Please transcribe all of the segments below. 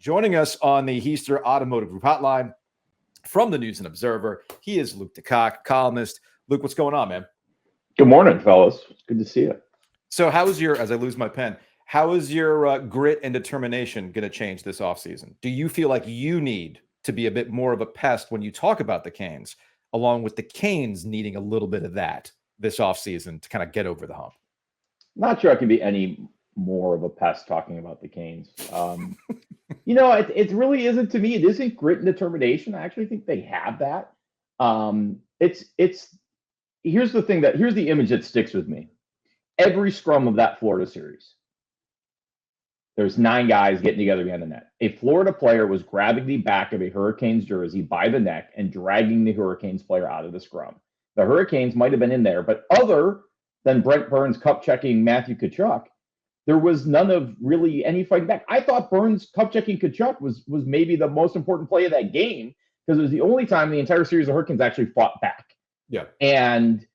Joining us on the Heister Automotive Group hotline from the News and Observer, he is Luke DeCock, columnist. Luke, what's going on, man? Good morning, fellas. Good to see you. So how is your, as I lose my pen, how is your grit and determination going to change this offseason? Do you feel like you need to be a bit more of a pest when you talk about the Canes, along with the Canes needing a little bit of that this offseason to kind of get over the hump? Not sure I can be any more of a pest talking about the Canes. It really isn't to me. It isn't grit and determination. I actually think they have that. Here's the image that sticks with me. Every scrum of that Florida series, there's 9 guys getting together behind the net. A Florida player was grabbing the back of a Hurricanes jersey by the neck and dragging the Hurricanes player out of the scrum. The Hurricanes might have been in there, but other than Brent Burns cup checking Matthew Tkachuk, there was none of really any fighting back. I thought Burns cup checking Tkachuk was maybe the most important play of that game because it was the only time the entire series the Hurricanes actually fought back. Yeah. And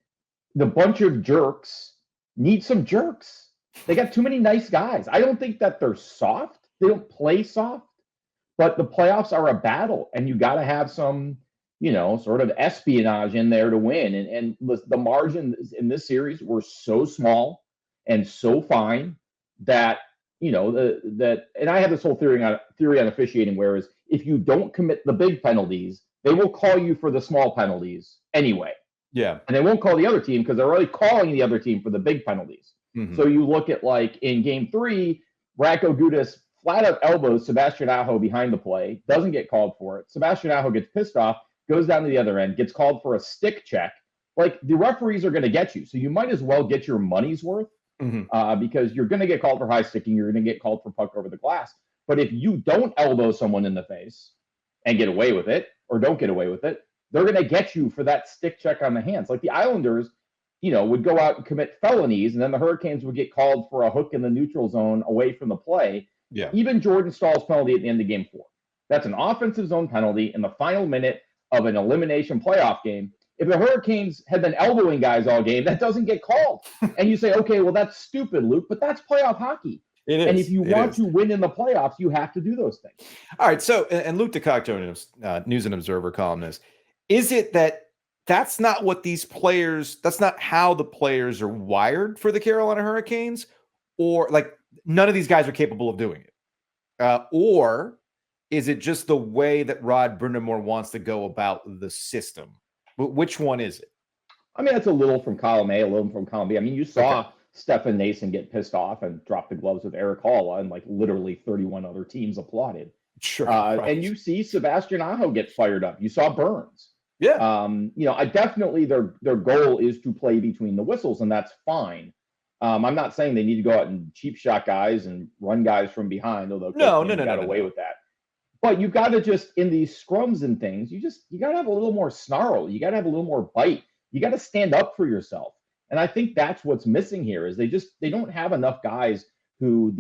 the bunch of jerks need some jerks. They got too many nice guys. I don't think that they're soft. They don't play soft, but the playoffs are a battle, and you got to have some, sort of espionage in there to win. And the margins in this series were so small and so fine that, and I have this whole theory on officiating, whereas if you don't commit the big penalties, they will call you for the small penalties anyway. Yeah. And they won't call the other team because they're already calling the other team for the big penalties. Mm-hmm. So you look at, like, in Game 3, Radko Gudas flat out elbows Sebastian Aho behind the play, doesn't get called for it. Sebastian Aho gets pissed off, goes down to the other end, gets called for a stick check. Like, the referees are going to get you. So you might as well get your money's worth because you're going to get called for high sticking. You're going to get called for puck over the glass. But if you don't elbow someone in the face and get away with it, or don't get away with it, they're going to get you for that stick check on the hands. Like the Islanders, would go out and commit felonies, and then the Hurricanes would get called for a hook in the neutral zone away from the play. Yeah. Even Jordan Staal's penalty at the end of Game 4. That's an offensive zone penalty in the final minute of an elimination playoff game. If the Hurricanes had been elbowing guys all game, that doesn't get called. And you say, okay, well, that's stupid, Luke, but that's playoff hockey. It is. And if you want to win in the playoffs, you have to do those things. All right. So, and Luke DeCock, joining us, News and Observer columnist, is it that's not what these players, that's not how the players are wired for the Carolina Hurricanes, or like none of these guys are capable of doing it? Or is it just the way that Rod Brindamore wants to go about the system? Which one is it? I mean, it's a little from column A, a little from column B. I mean, you saw Stefan Nason get pissed off and drop the gloves with Eric Halla, and like literally 31 other teams applauded. Sure. Right. And you see Sebastian Aho get fired up. You saw Burns. Yeah. I definitely their goal is to play between the whistles, and that's fine. I'm not saying they need to go out and cheap shot guys and run guys from behind, although no, got away with that. But you've got to just, in these scrums and things, you got to have a little more snarl. You got to have a little more bite. You got to stand up for yourself. And I think that's what's missing here is they don't have enough guys who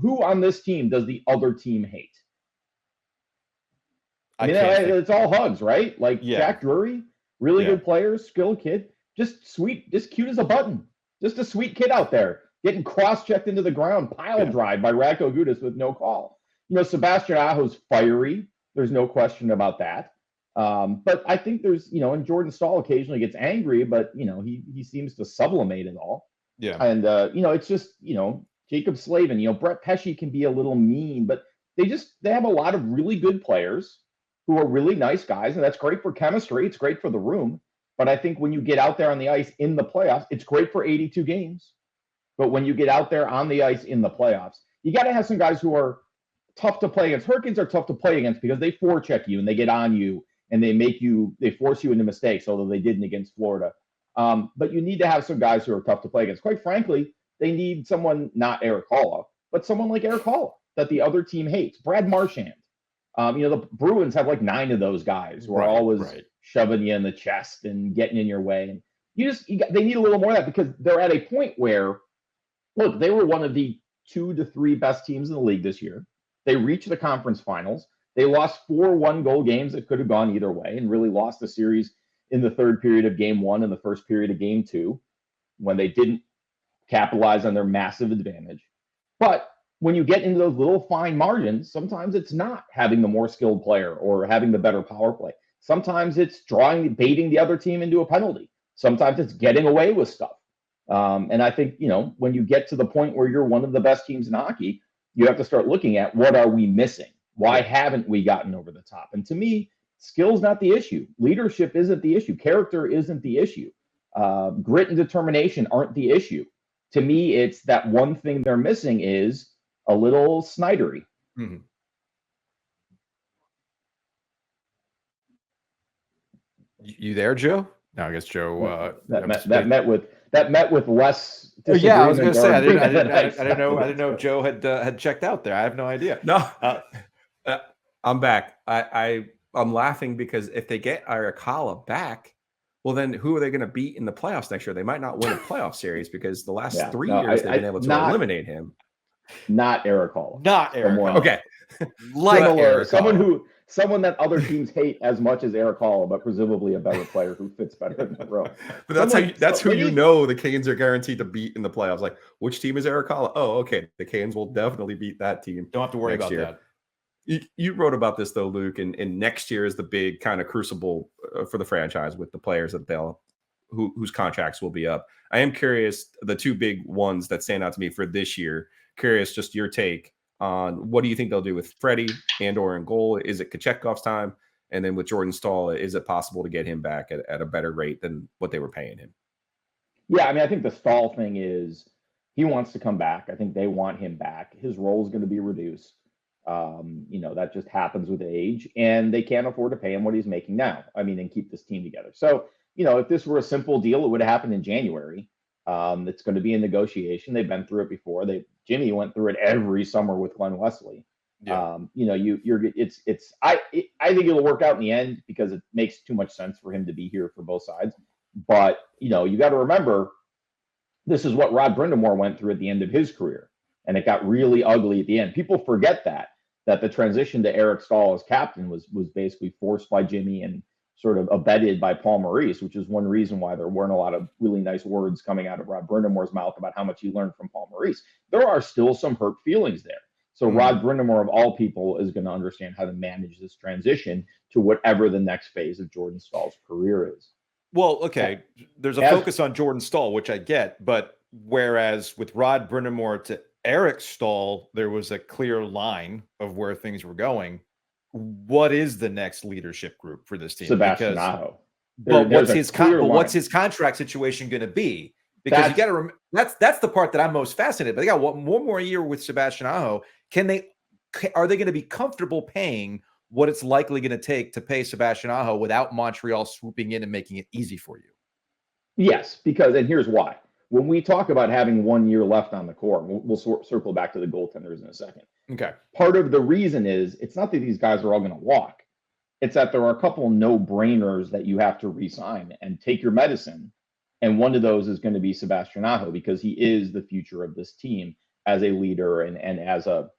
on this team does the other team hate? I mean, it's all hugs, right? Like Jack Drury, really good player, skilled kid, just sweet, just cute as a button. Just a sweet kid out there getting cross-checked into the ground, pile drive by Radko Gudas with no call. Sebastian Aho's fiery. There's no question about that. But I think there's, and Jordan Staal occasionally gets angry, but, he seems to sublimate it all. Yeah. And, it's just, Jacob Slavin, Brett Pesce can be a little mean, but they have a lot of really good players who are really nice guys, and that's great for chemistry. It's great for the room. But I think when you get out there on the ice in the playoffs, it's great for 82 games. But when you get out there on the ice in the playoffs, you got to have some guys who are tough to play against. Hurricanes are tough to play against because they forecheck you and they get on you and they force you into mistakes, although they didn't against Florida. But you need to have some guys who are tough to play against. Quite frankly, they need someone, not Eric Halla, but someone like Eric Halla that the other team hates. Brad Marchand. The Bruins have like 9 of those guys who are always shoving you in the chest and getting in your way. And they need a little more of that because they're at a point where, look, they were one of the 2 to 3 best teams in the league this year. They reached the conference finals. They lost 4 one-goal games that could have gone either way and really lost the series in the third period of Game 1 and the first period of Game 2 when they didn't capitalize on their massive advantage. But when you get into those little fine margins, sometimes it's not having the more skilled player or having the better power play. Sometimes it's baiting the other team into a penalty. Sometimes it's getting away with stuff. And I think, when you get to the point where you're one of the best teams in hockey, you have to start looking at what are we missing? Why haven't we gotten over the top? And to me, skill's not the issue. Leadership isn't the issue. Character isn't the issue. Grit and determination aren't the issue. To me, it's that one thing they're missing is a little Snydery. Mm-hmm. You there, Joe? No, I guess Joe. That met with less. Yeah, I was going to say I didn't know if Joe had checked out there. I have no idea. No, I'm back. I'm laughing because if they get Arakawa back, well, then who are they going to beat in the playoffs next year? They might not win a playoff series because the last 3 years they've been able to eliminate him. Not Arakawa. Not Arakawa. Okay. Someone that other teams hate as much as Arakawa, but presumably a better player who fits better in the row. But that's who the Canes are guaranteed to beat in the playoffs. Like, which team is Arakawa? Oh, okay. The Canes will definitely beat that team. Don't have to worry about that. You wrote about this though, Luke, and next year is the big kind of crucible for the franchise with the players that whose contracts will be up. I am curious, the two big ones that stand out to me for this year. Curious, just your take on what do you think they'll do with Freddie and/or in goal? Is it Kochekov's time? And then with Jordan Staal, is it possible to get him back at a better rate than what they were paying him? Yeah, I mean, I think the Staal thing is he wants to come back. I think they want him back. His role is going to be reduced. That just happens with age, and they can't afford to pay him what he's making now. I mean, and keep this team together. So, if this were a simple deal, it would have happened in January. It's going to be a negotiation. They've been through it before. Jimmy went through it every summer with Glenn Wesley. Yeah. I think it'll work out in the end because it makes too much sense for him to be here for both sides. But, you got to remember, this is what Rod Brindamore went through at the end of his career. And it got really ugly at the end. People forget that the transition to Eric Staal as captain was basically forced by Jimmy and sort of abetted by Paul Maurice, which is one reason why there weren't a lot of really nice words coming out of Rod Brindamore's mouth about how much he learned from Paul Maurice. There are still some hurt feelings there. So Rod Brindamore, of all people, is going to understand how to manage this transition to whatever the next phase of Jordan Staal's career is. Well, okay, there's a focus on Jordan Staal, which I get, but whereas with Rod Brindamore to Eric Staal, there was a clear line of where things were going. What is the next leadership group for this team? Sebastian Aho. But what's his contract situation going to be? Because you got to remember, that's the part that I'm most fascinated by. They got one more year with Sebastian Aho. Are they going to be comfortable paying what it's likely going to take to pay Sebastian Aho without Montreal swooping in and making it easy for you? Yes, and here's why. When we talk about having 1 year left on the core, we'll circle back to the goaltenders in a second. Okay. Part of the reason is it's not that these guys are all going to walk. It's that there are a couple no-brainers that you have to re-sign and take your medicine. And one of those is going to be Sebastian Aho because he is the future of this team as a leader and as a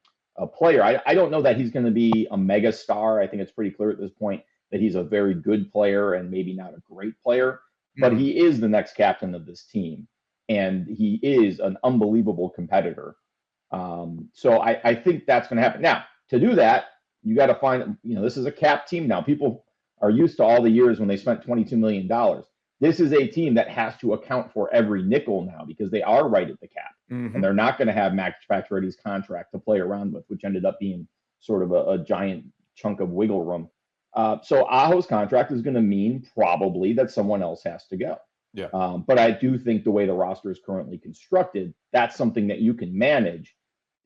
player. I don't know that he's going to be a mega star. I think it's pretty clear at this point that he's a very good player and maybe not a great player, but he is the next captain of this team. And he is an unbelievable competitor. So I think that's going to happen. Now, to do that, you got to find, this is a cap team now. People are used to all the years when they spent $22 million. This is a team that has to account for every nickel now because they are right at the cap. And they're not going to have Max Pacioretty's contract to play around with, which ended up being sort of a giant chunk of wiggle room. So Aho's contract is going to mean probably that someone else has to go. Yeah. But I do think the way the roster is currently constructed, that's something that you can manage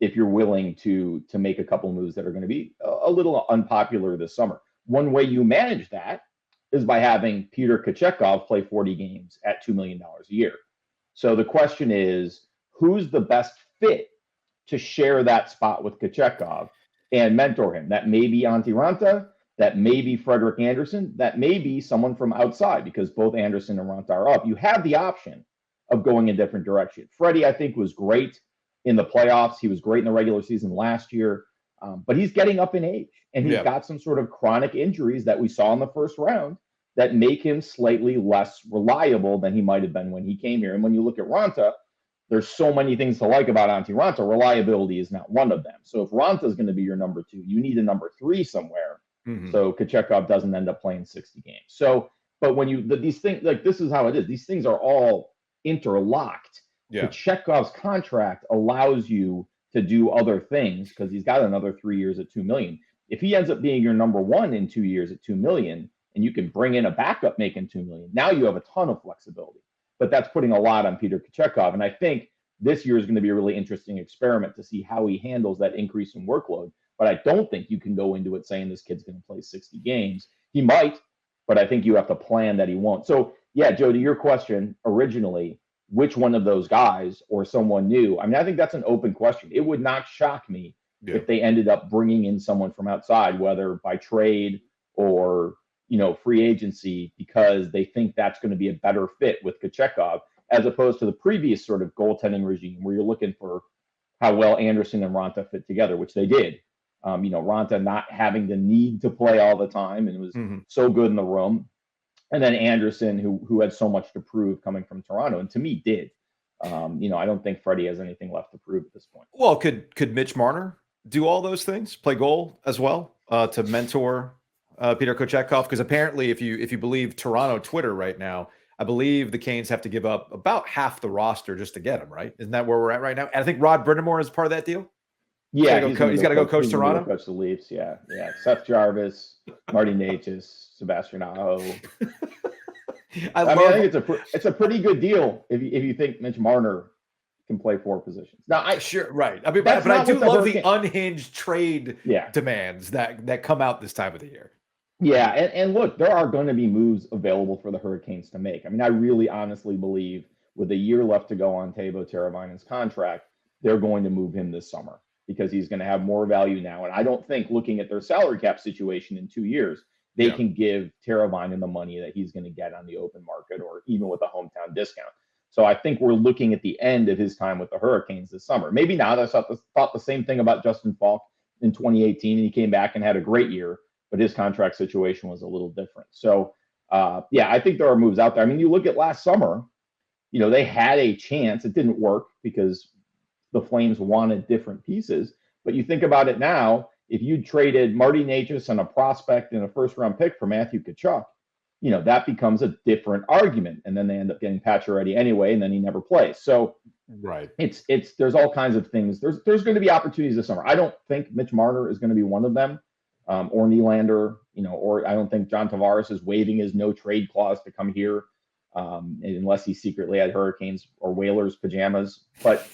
if you're willing to make a couple moves that are going to be a little unpopular this summer. One way you manage that is by having Peter Kochetkov play 40 games at $2 million a year. So the question is, who's the best fit to share that spot with Kochetkov and mentor him? That may be Antti Ranta. That may be Frederick Anderson. That may be someone from outside because both Anderson and Ranta are up. You have the option of going in different direction. Freddie, I think, was great in the playoffs. He was great in the regular season last year, but he's getting up in age, and he's got some sort of chronic injuries that we saw in the first round that make him slightly less reliable than he might have been when he came here. And when you look at Ranta, there's so many things to like about Antti Raanta. Reliability is not one of them. So if Raanta is going to be your number 2, you need a number 3 somewhere. So Kochetkov doesn't end up playing 60 games. So, but when these things, like, this is how it is. These things are all interlocked. Yeah. Kochetkov's contract allows you to do other things because he's got another 3 years at $2 million. If he ends up being your number 1 in 2 years at $2 million, and you can bring in a backup making $2 million, now you have a ton of flexibility. But that's putting a lot on Peter Kochetkov. And I think this year is going to be a really interesting experiment to see how he handles that increase in workload. But I don't think you can go into it saying this kid's going to play 60 games. He might, but I think you have to plan that he won't. So, yeah, Joe, to your question originally, which one of those guys or someone new? I mean, I think that's an open question. It would not shock me if they ended up bringing in someone from outside, whether by trade or, free agency, because they think that's going to be a better fit with Kochetkov, as opposed to the previous sort of goaltending regime where you're looking for how well Anderson and Raanta fit together, which they did. Raanta not having the need to play all the time and was so good in the room. And then Anderson, who had so much to prove coming from Toronto, and to me did. I don't think Freddie has anything left to prove at this point. Well, could Mitch Marner do all those things, play goal as well, to mentor Peter Kochetkov? Because apparently, if you believe Toronto Twitter right now, I believe the Canes have to give up about half the roster just to get him, right? Isn't that where we're at right now? And I think Rod Brindamore is part of that deal. Yeah, he's got to go coach Toronto. Coach the Leafs. Yeah. Seth Jarvis, Marty Necas, Sebastian Aho. I think it's a pretty good deal if you think Mitch Marner can play 4 positions. Now, right. I mean, but I do love the unhinged trade demands that come out this time of the year. Yeah, and look, there are going to be moves available for the Hurricanes to make. I mean, I really honestly believe with a year left to go on Teuvo Teravainen's contract, they're going to move him this summer because he's going to have more value now. And I don't think, looking at their salary cap situation in 2 years, they can give Teravainen the money that he's going to get on the open market or even with a hometown discount. So I think we're looking at the end of his time with the Hurricanes this summer. Maybe not. I thought the same thing about Justin Falk in 2018, and he came back and had a great year, but his contract situation was a little different. So, I think there are moves out there. I mean, you look at last summer, they had a chance. It didn't work because the Flames wanted different pieces. But you think about it now, if you traded Marty Necas and a prospect and a first-round pick for Matthew Tkachuk, that becomes a different argument. And then they end up getting Pacioretty anyway, and then he never plays. So right, there's all kinds of things. There's going to be opportunities this summer. I don't think Mitch Marner is going to be one of them, or Nylander, or I don't think John Tavares is waiving his no trade clause to come here, unless he secretly had Hurricanes or Whalers pajamas. But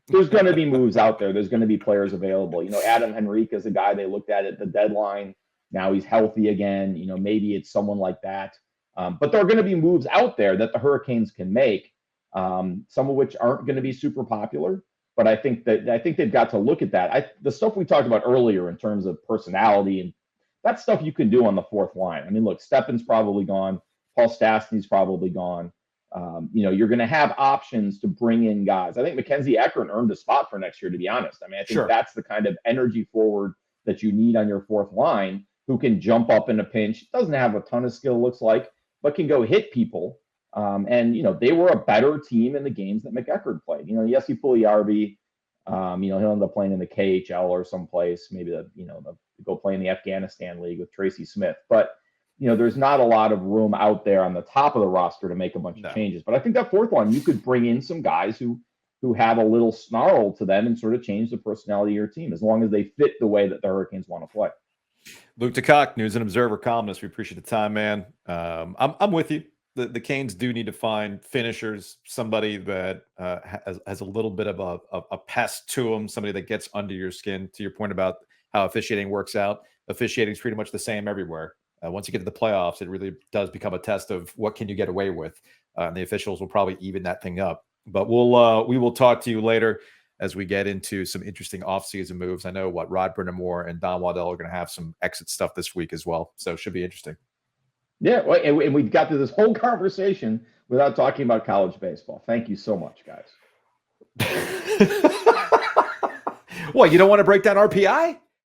there's going to be moves out there. There's going to be players available. Adam Henrique is a guy they looked at the deadline. Now he's healthy again. Maybe it's someone like that. But there are going to be moves out there that the Hurricanes can make, some of which aren't going to be super popular. But I think they've got to look at that. The stuff we talked about earlier in terms of personality, and that stuff you can do on the fourth line. I mean, look, Steppen's probably gone. Paul Stastny's probably gone. You're going to have options to bring in guys. I think Mackenzie Eckert earned a spot for next year, to be honest. I mean, I think that's the kind of energy forward that you need on your fourth line, who can jump up in a pinch, doesn't have a ton of skill, looks like, but can go hit people. They were a better team in the games that McEachern played. Jesse Puljujarvi, he'll end up playing in the KHL or someplace, maybe go play in the Afghanistan League with Tracy Smith. But there's not a lot of room out there on the top of the roster to make a bunch of changes. But I think that fourth line, you could bring in some guys who have a little snarl to them and sort of change the personality of your team, as long as they fit the way that the Hurricanes want to play. Luke DeCock, News and Observer columnist. We appreciate the time, man. I'm with you. The Canes do need to find finishers, somebody that has a little bit of a pest to them, somebody that gets under your skin. To your point about how officiating works out, officiating is pretty much the same everywhere. Once you get to the playoffs, it really does become a test of what can you get away with. And the officials will probably even that thing up. But we will talk to you later as we get into some interesting offseason moves. I know Rod Brindamore and Don Waddell are going to have some exit stuff this week as well. So it should be interesting. Yeah, and we got to this whole conversation without talking about college baseball. Thank you so much, guys. What, you don't want to break down RPI?